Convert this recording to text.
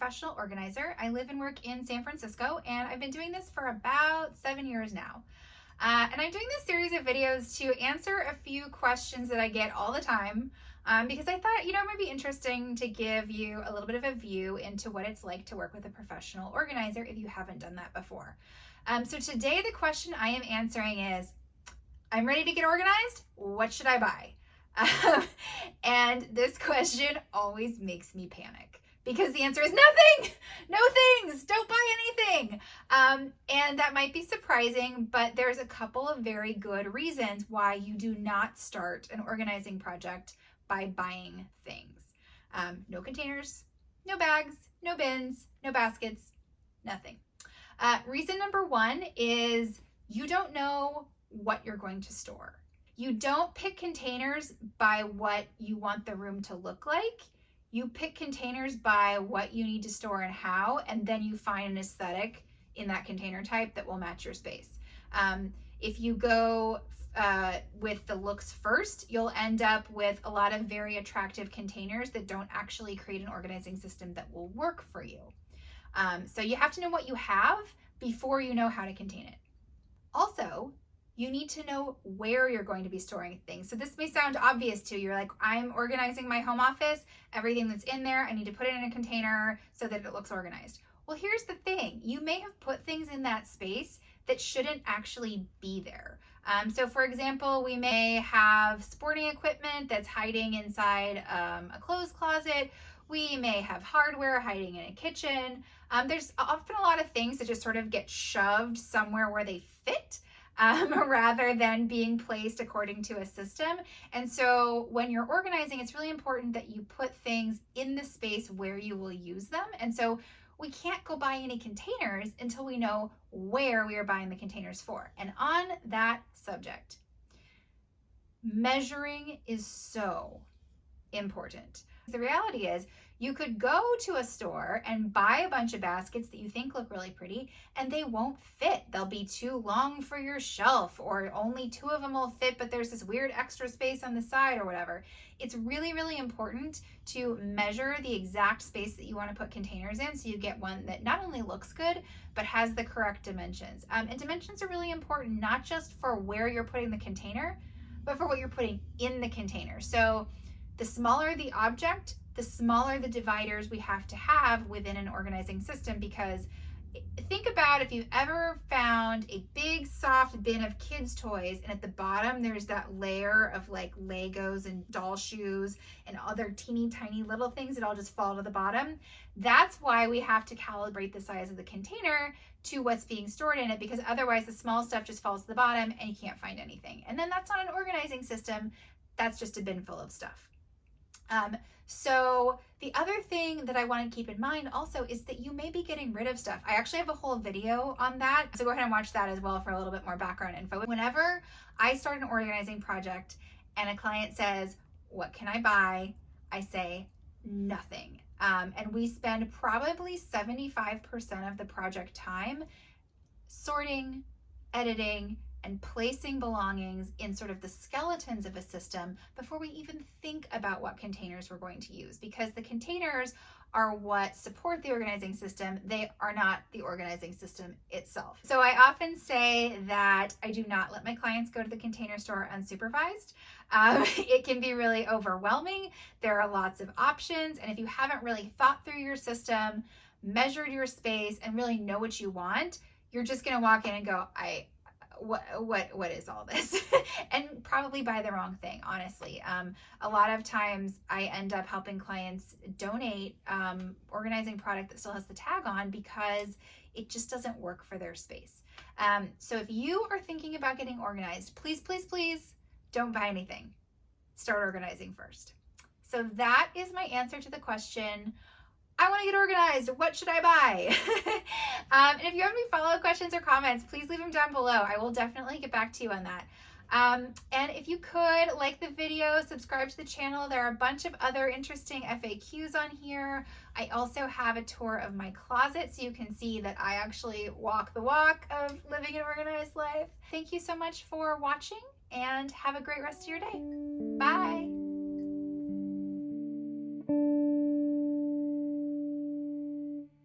professional organizer. I live and work in San Francisco, and I've been doing this for about 7 years now. And I'm doing this series of videos to answer a few questions that I get all the time because I thought, it might be interesting to give you a little bit of a view into what it's like to work with a professional organizer if you haven't done that before. So today the question I am answering is, I'm ready to get organized. What should I buy? And this question always makes me panic because the answer is nothing, no things, don't buy anything. And that might be surprising, but there's a couple of very good reasons why you do not start an organizing project by buying things. No containers, no bags, no bins, no baskets, nothing. Reason number one is you don't know what you're going to store. You don't pick containers by what you want the room to look like. You pick containers by what you need to store and how, and then you find an aesthetic in that container type that will match your space. If you go with the looks first, you'll end up with a lot of very attractive containers that don't actually create an organizing system that will work for you. So you have to know what you have before you know how to contain it. Also, you need to know where you're going to be storing things. So this may sound obvious to you. You're like, I'm organizing my home office. Everything that's in there, I need to put it in a container so that it looks organized. Well, here's the thing. You may have put things in that space that shouldn't actually be there. So for example, we may have sporting equipment that's hiding inside a clothes closet. We may have hardware hiding in a kitchen. There's often a lot of things that just sort of get shoved somewhere where they fit. Rather than being placed according to a system. And so when you're organizing, it's really important that you put things in the space where you will use them. And so we can't go buy any containers until we know where we are buying the containers for. And on that subject, measuring is so important. The reality is you could go to a store and buy a bunch of baskets that you think look really pretty and they won't fit. They'll be too long for your shelf, or only 2 of them will fit, but there's this weird extra space on the side or whatever. It's really, really important to measure the exact space that you want to put containers in so you get one that not only looks good, but has the correct dimensions. And dimensions are really important, not just for where you're putting the container, but for what you're putting in the container. So the smaller the object, the smaller the dividers we have to have within an organizing system, because think about if you've ever found a big soft bin of kids' toys and at the bottom there's that layer of like Legos and doll shoes and other teeny tiny little things that all just fall to the bottom. That's why we have to calibrate the size of the container to what's being stored in it, because otherwise the small stuff just falls to the bottom and you can't find anything. And then that's not an organizing system, that's just a bin full of stuff. So the other thing that I want to keep in mind also is that you may be getting rid of stuff. I actually have a whole video on that, so go ahead and watch that as well for a little bit more background info. Whenever I start an organizing project and a client says, what can I buy? I say nothing. And we spend probably 75% of the project time sorting, editing, and placing belongings in sort of the skeletons of a system before we even think about what containers we're going to use, because the containers are what support the organizing system. They are not the organizing system itself. So I often say that I do not let my clients go to the container store unsupervised. It can be really overwhelming. There are lots of options. And if you haven't really thought through your system, measured your space, and really know what you want, you're just gonna walk in and go, what is all this? And probably buy the wrong thing, honestly. A lot of times I end up helping clients donate organizing product that still has the tag on because it just doesn't work for their space. So if you are thinking about getting organized, please, please, please don't buy anything. Start organizing first. So that is my answer to the question, I want to get organized. What should I buy? And if you have any follow-up questions or comments, please leave them down below. I will definitely get back to you on that. And if you could like the video, subscribe to the channel. There are a bunch of other interesting FAQs on here. I also have a tour of my closet so you can see that I actually walk the walk of living an organized life. Thank you so much for watching and have a great rest of your day. Bye.